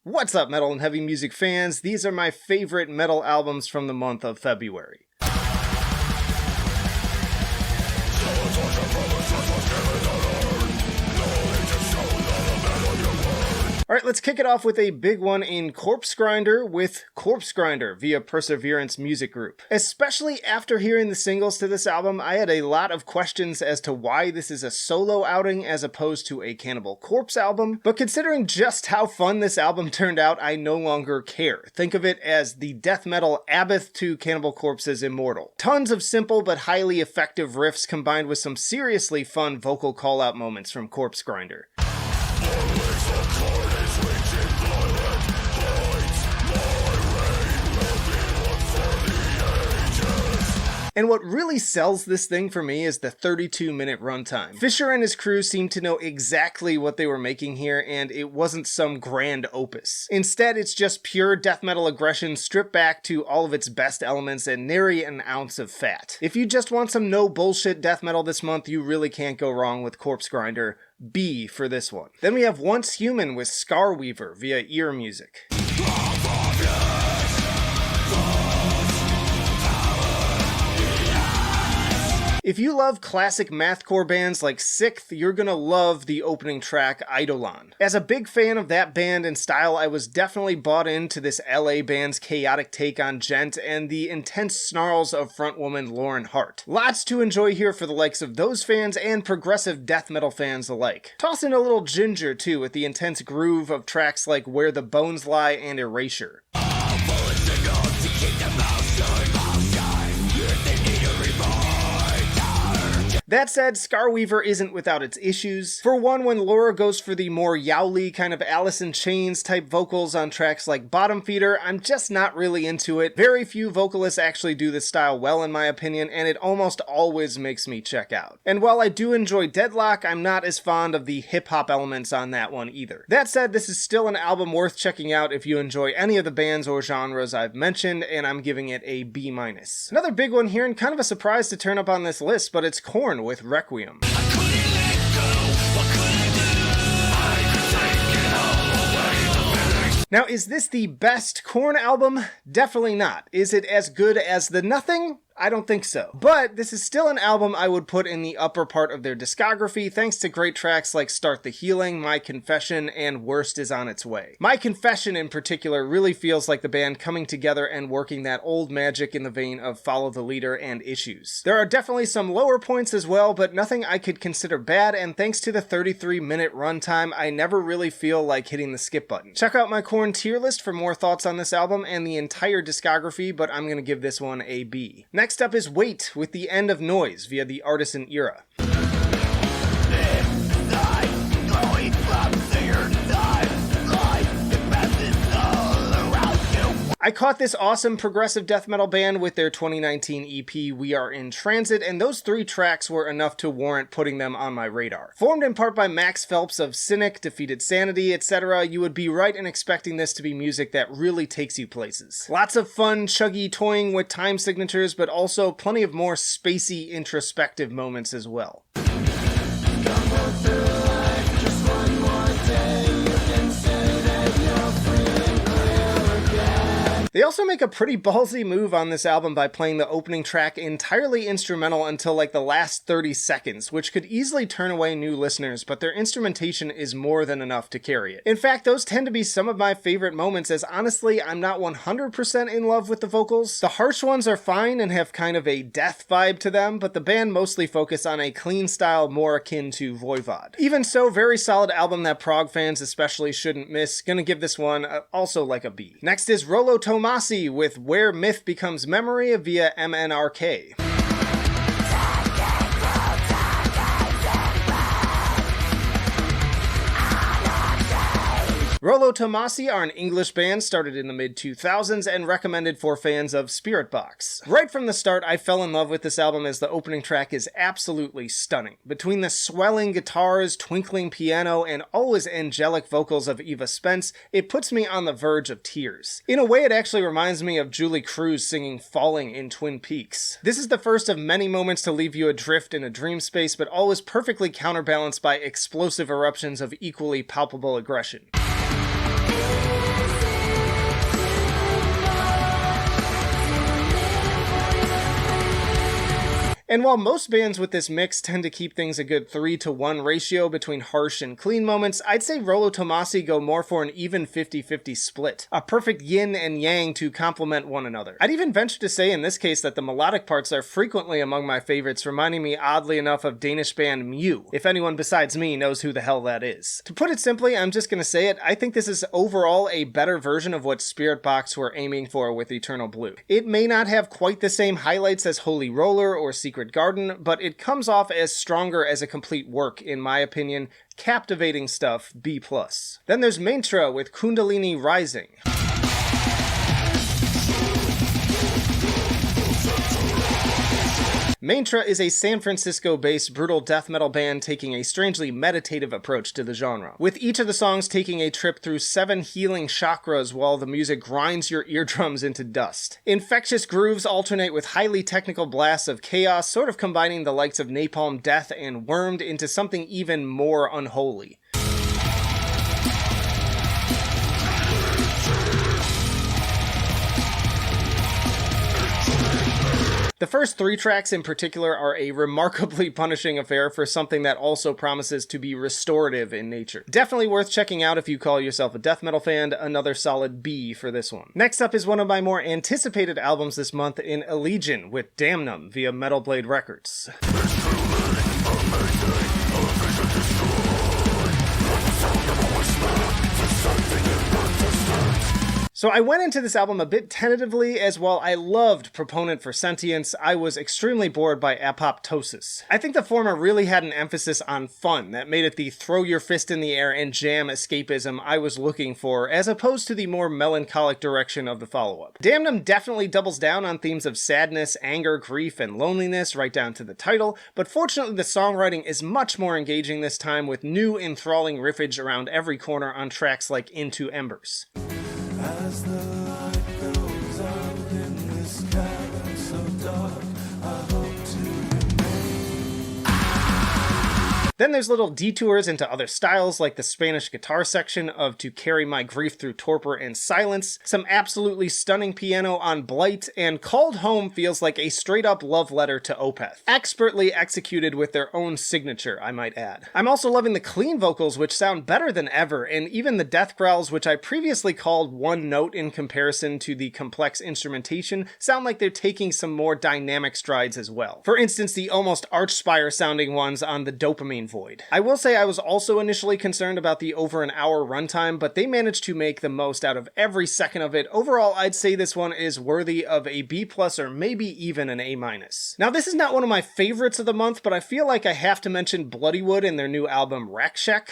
What's up, metal and heavy music fans? These are my favorite metal albums from the month of February. Alright, let's kick it off with a big one in Corpsegrinder with Corpsegrinder via Perseverance Music Group. Especially after hearing the singles to this album, I had a lot of questions as to why this is a solo outing as opposed to a Cannibal Corpse album, but considering just how fun this album turned out, I no longer care. Think of it as the death metal Abath to Cannibal Corpse's Immortal. Tons of simple but highly effective riffs combined with some seriously fun vocal call-out moments from Corpsegrinder. And what really sells this thing for me is the 32-minute runtime. Fisher and his crew seemed to know exactly what they were making here, and it wasn't some grand opus. Instead, it's just pure death metal aggression stripped back to all of its best elements and nary an ounce of fat. If you just want some no bullshit death metal this month, you really can't go wrong with Corpsegrinder. B for this one. Then we have Once Human with Scarweaver via Ear Music. If you love classic mathcore bands like Sixth, you're gonna love the opening track, Eidolon. As a big fan of that band and style, I was definitely bought into this LA band's chaotic take on gent and the intense snarls of frontwoman Lauren Hart. Lots to enjoy here for the likes of those fans and progressive death metal fans alike. Toss in a little ginger too with the intense groove of tracks like Where the Bones Lie and Erasure. That said, Scarweaver isn't without its issues. For one, when Laura goes for the more yowly kind of Alice in Chains type vocals on tracks like Bottom Feeder, I'm just not really into it. Very few vocalists actually do this style well in my opinion, and it almost always makes me check out. And while I do enjoy Deadlock, I'm not as fond of the hip-hop elements on that one either. That said, this is still an album worth checking out if you enjoy any of the bands or genres I've mentioned, and I'm giving it a B-. Another big one here, and kind of a surprise to turn up on this list, but it's Korn with Requiem. Now, is this the best Korn album? Definitely not. Is it as good as The Nothing? I don't think so. But this is still an album I would put in the upper part of their discography thanks to great tracks like Start the Healing, My Confession, and Worst Is On Its Way. My Confession in particular really feels like the band coming together and working that old magic in the vein of Follow the Leader and Issues. There are definitely some lower points as well, but nothing I could consider bad, and thanks to the 33-minute runtime, I never really feel like hitting the skip button. Check out my Korn tier list for more thoughts on this album and the entire discography, but I'm gonna give this one a B. Next up is Wait with The End of Noise via the Artisan era. I caught this awesome progressive death metal band with their 2019 EP, We Are in Transit, and those 3 tracks were enough to warrant putting them on my radar. Formed in part by Max Phelps of Cynic, Defeated Sanity, etc., you would be right in expecting this to be music that really takes you places. Lots of fun, chuggy toying with time signatures, but also plenty of more spacey, introspective moments as well. They also make a pretty ballsy move on this album by playing the opening track entirely instrumental until like the last 30 seconds, which could easily turn away new listeners, but their instrumentation is more than enough to carry it. In fact, those tend to be some of my favorite moments, as honestly, I'm not 100% in love with the vocals. The harsh ones are fine and have kind of a death vibe to them, but the band mostly focus on a clean style more akin to Voivod. Even so, very solid album that prog fans especially shouldn't miss. Gonna give this one also like a B. Next is Rolo Tomassi with Where Myth Becomes Memory via MNRK. Rolo Tomassi are an English band started in the mid-2000s and recommended for fans of Spiritbox. Right from the start, I fell in love with this album as the opening track is absolutely stunning. Between the swelling guitars, twinkling piano, and always angelic vocals of Eva Spence, it puts me on the verge of tears. In a way, it actually reminds me of Julie Cruz singing Falling in Twin Peaks. This is the first of many moments to leave you adrift in a dream space, but always perfectly counterbalanced by explosive eruptions of equally palpable aggression. And while most bands with this mix tend to keep things a good 3-to-1 ratio between harsh and clean moments, I'd say Rolo Tomassi go more for an even 50-50 split. A perfect yin and yang to complement one another. I'd even venture to say in this case that the melodic parts are frequently among my favorites, reminding me oddly enough of Danish band Mew, if anyone besides me knows who the hell that is. To put it simply, I'm just gonna say it, I think this is overall a better version of what Spirit Box were aiming for with Eternal Blue. It may not have quite the same highlights as Holy Roller or Secret Garden, but it comes off as stronger as a complete work, in my opinion. Captivating stuff, B+. Then there's Maentra with Kundalini Rising. Maentra is a San Francisco-based brutal death metal band taking a strangely meditative approach to the genre, with each of the songs taking a trip through 7 healing chakras while the music grinds your eardrums into dust. Infectious grooves alternate with highly technical blasts of chaos, sort of combining the likes of Napalm Death and Wormed into something even more unholy. The first 3 tracks in particular are a remarkably punishing affair for something that also promises to be restorative in nature. Definitely worth checking out if you call yourself a death metal fan, another solid B for this one. Next up is one of my more anticipated albums this month in Allegaeon with Damnum via Metal Blade Records. So I went into this album a bit tentatively, as while I loved Proponent for Sentience, I was extremely bored by Apoptosis. I think the former really had an emphasis on fun that made it the throw your fist in the air and jam escapism I was looking for, as opposed to the more melancholic direction of the follow-up. Damnum definitely doubles down on themes of sadness, anger, grief, and loneliness, right down to the title, but fortunately the songwriting is much more engaging this time, with new enthralling riffage around every corner on tracks like Into Embers. As the light goes out in this cavern so dark, I hope to remain. Then there's little detours into other styles like the Spanish guitar section of To Carry My Grief Through Torpor and Silence, some absolutely stunning piano on Blight, and Called Home feels like a straight-up love letter to Opeth. Expertly executed with their own signature, I might add. I'm also loving the clean vocals, which sound better than ever, and even the death growls, which I previously called one note in comparison to the complex instrumentation, sound like they're taking some more dynamic strides as well. For instance, the almost Archspire sounding ones on the Dopamine Void. I will say I was also initially concerned about the over an hour runtime, but they managed to make the most out of every second of it. Overall, I'd say this one is worthy of a B+ or maybe even an A-. Now, this is not one of my favorites of the month, but I feel like I have to mention Bloodywood and their new album Rakshak.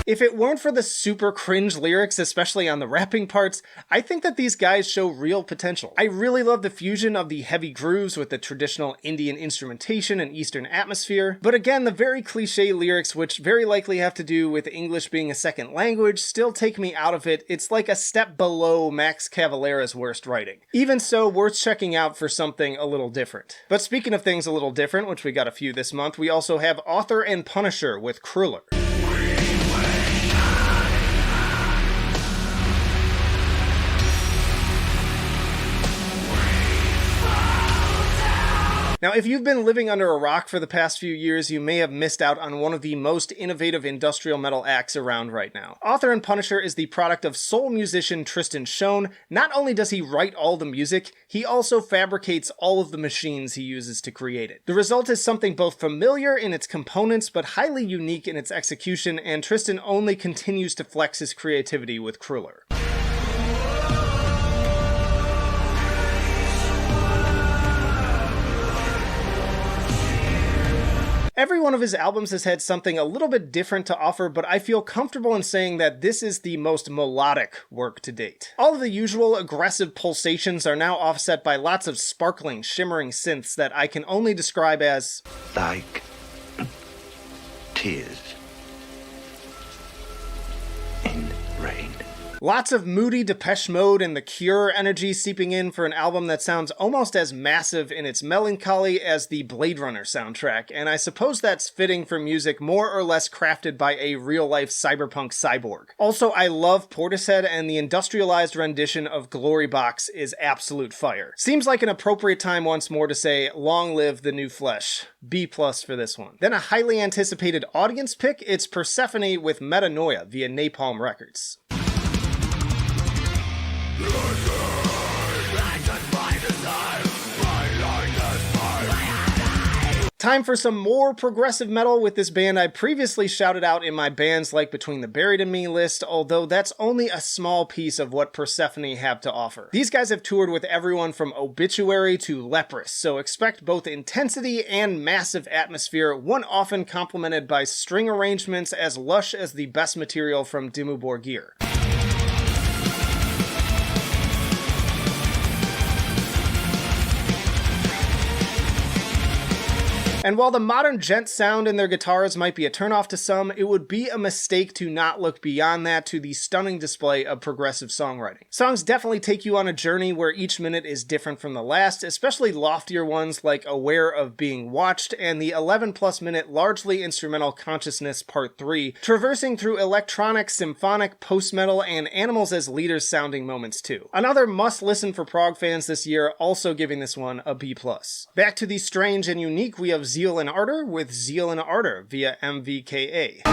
If it weren't for the super cringe lyrics, especially on the rapping parts, I think that these guys show real potential. I really love the fusion of the heavy grooves with the traditional Indian instrumentation and Eastern atmosphere, but again, the very cliche lyrics, which very likely have to do with English being a second language, still take me out of it. It's like a step below Max Cavalera's worst writing. Even so, worth checking out for something a little different. But speaking of things a little different, which we got a few this month, we also have Author and Punisher with Kruller. Now, if you've been living under a rock for the past few years, you may have missed out on one of the most innovative industrial metal acts around right now. Author and Punisher is the product of soul musician Tristan Schoen. Not only does he write all the music, he also fabricates all of the machines he uses to create it. The result is something both familiar in its components, but highly unique in its execution, and Tristan only continues to flex his creativity with Kruller. Every one of his albums has had something a little bit different to offer, but I feel comfortable in saying that this is the most melodic work to date. All of the usual aggressive pulsations are now offset by lots of sparkling, shimmering synths that I can only describe as like tears in rain. Lots of moody Depeche Mode and The Cure energy seeping in for an album that sounds almost as massive in its melancholy as the Blade Runner soundtrack, and I suppose that's fitting for music more or less crafted by a real-life cyberpunk cyborg. Also, I love Portishead, and the industrialized rendition of Glory Box is absolute fire. Seems like an appropriate time once more to say, long live the new flesh. B+ for this one. Then a highly anticipated audience pick, it's Persefone with Metanoia via Napalm Records. Time for some more progressive metal with this band I previously shouted out in my bands like Between the Buried and Me list, although that's only a small piece of what Persefone have to offer. These guys have toured with everyone from Obituary to Leprous, so expect both intensity and massive atmosphere, one often complemented by string arrangements as lush as the best material from Dimmu Borgir. And while the modern gent sound in their guitars might be a turnoff to some, it would be a mistake to not look beyond that to the stunning display of progressive songwriting. Songs definitely take you on a journey where each minute is different from the last, especially loftier ones like Aware of Being Watched and the 11+ minute largely instrumental Consciousness Part 3, traversing through electronic, symphonic, post-metal, and Animals as Leaders sounding moments too. Another must-listen for prog fans this year, also giving this one a B+. Back to the strange and unique, we have Zeal and Ardor with Zeal and Ardor via MVKA.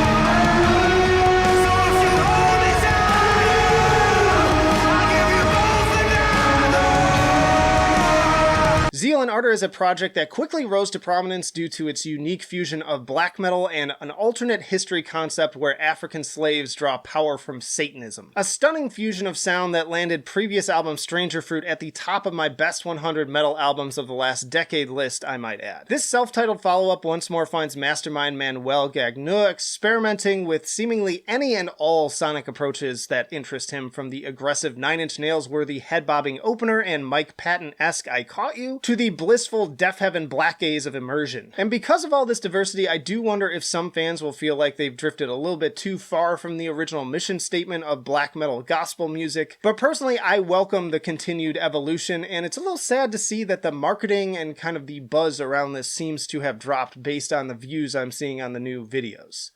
Zeal and Ardor is a project that quickly rose to prominence due to its unique fusion of black metal and an alternate history concept where African slaves draw power from Satanism. A stunning fusion of sound that landed previous album Stranger Fruit at the top of my best 100 metal albums of the last decade list, I might add. This self-titled follow-up once more finds mastermind Manuel Gagnon experimenting with seemingly any and all sonic approaches that interest him, from the aggressive Nine Inch Nails worthy head-bobbing opener and Mike Patton-esque I Caught You, to the blissful Deaf Heaven black gaze of Immersion. And because of all this diversity, I do wonder if some fans will feel like they've drifted a little bit too far from the original mission statement of black metal gospel music. But personally, I welcome the continued evolution, and it's a little sad to see that the marketing and kind of the buzz around this seems to have dropped based on the views I'm seeing on the new videos.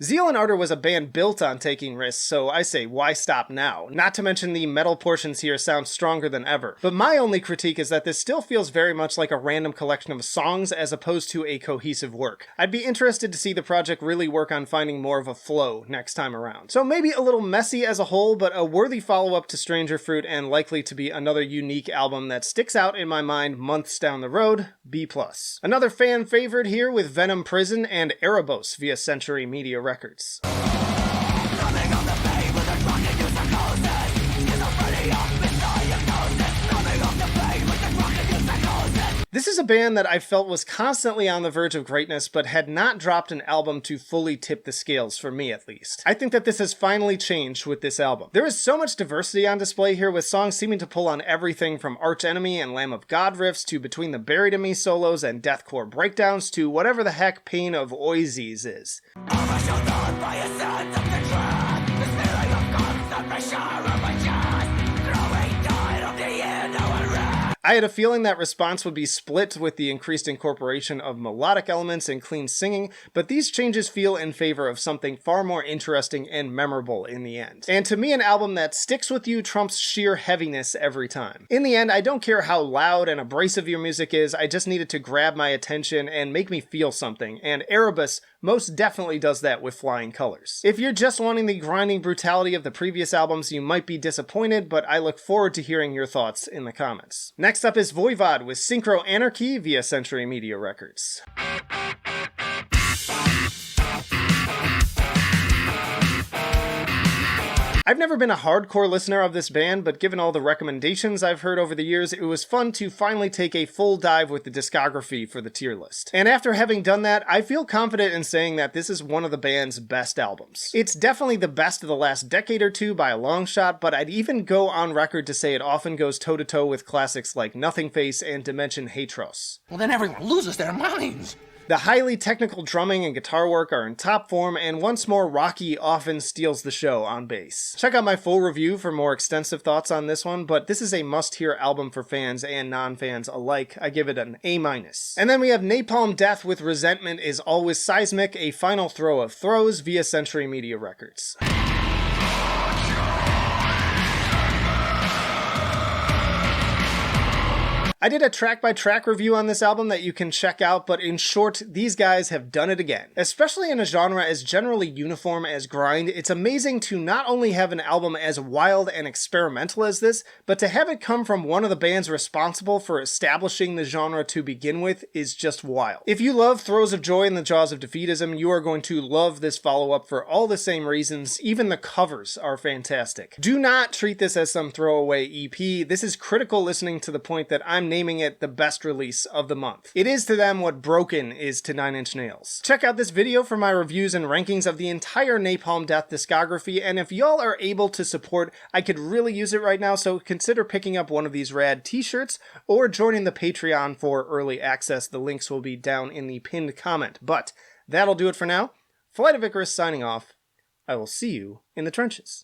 Zeal and Ardor was a band built on taking risks, so I say, why stop now? Not to mention the metal portions here sound stronger than ever. But my only critique is that this still feels very much like a random collection of songs as opposed to a cohesive work. I'd be interested to see the project really work on finding more of a flow next time around. So maybe a little messy as a whole, but a worthy follow-up to Stranger Fruit and likely to be another unique album that sticks out in my mind months down the road, B+. Another fan favorite here with Venom Prison and Erebos via Century Media Records. This is a band that I felt was constantly on the verge of greatness, but had not dropped an album to fully tip the scales, for me at least. I think that this has finally changed with this album. There is so much diversity on display here, with songs seeming to pull on everything from Arch Enemy and Lamb of God riffs to Between the Buried and Me solos and deathcore breakdowns to whatever the heck Pain of Oases is. I had a feeling that response would be split with the increased incorporation of melodic elements and clean singing, but these changes feel in favor of something far more interesting and memorable in the end. And to me, an album that sticks with you trumps sheer heaviness every time. In the end, I don't care how loud and abrasive your music is, I just need it to grab my attention and make me feel something, and Erebos most definitely does that with Flying Colors. If you're just wanting the grinding brutality of the previous albums, you might be disappointed, but I look forward to hearing your thoughts in the comments. Next up is Voivod with Syncro Anarchy via Century Media Records. I've never been a hardcore listener of this band, but given all the recommendations I've heard over the years, it was fun to finally take a full dive with the discography for the tier list. And after having done that, I feel confident in saying that this is one of the band's best albums. It's definitely the best of the last decade or two by a long shot, but I'd even go on record to say it often goes toe-to-toe with classics like Nothing Face and Dimension Hatros. Well, then everyone loses their minds. The highly technical drumming and guitar work are in top form, and once more Rocky often steals the show on bass. Check out my full review for more extensive thoughts on this one, but this is a must-hear album for fans and non-fans alike. I give it an A-. And then we have Napalm Death with Resentment is Always Seismic, a final throw of Throes via Century Media Records. I did a track-by-track review on this album that you can check out, but in short, these guys have done it again. Especially in a genre as generally uniform as grind, it's amazing to not only have an album as wild and experimental as this, but to have it come from one of the bands responsible for establishing the genre to begin with is just wild. If you love Throes of Joy and the Jaws of Defeatism, you are going to love this follow-up for all the same reasons. Even the covers are fantastic. Do not treat this as some throwaway EP. This is critical listening to the point that I'm naming it the best release of the month. It is to them what Broken is to Nine Inch Nails. Check out this video for my reviews and rankings of the entire Napalm Death discography, and if y'all are able to support, I could really use it right now, so consider picking up one of these rad t-shirts or joining the Patreon for early access. The links will be down in the pinned comment. But that'll do it for now. Flight of Icarus signing off. I will see you in the trenches.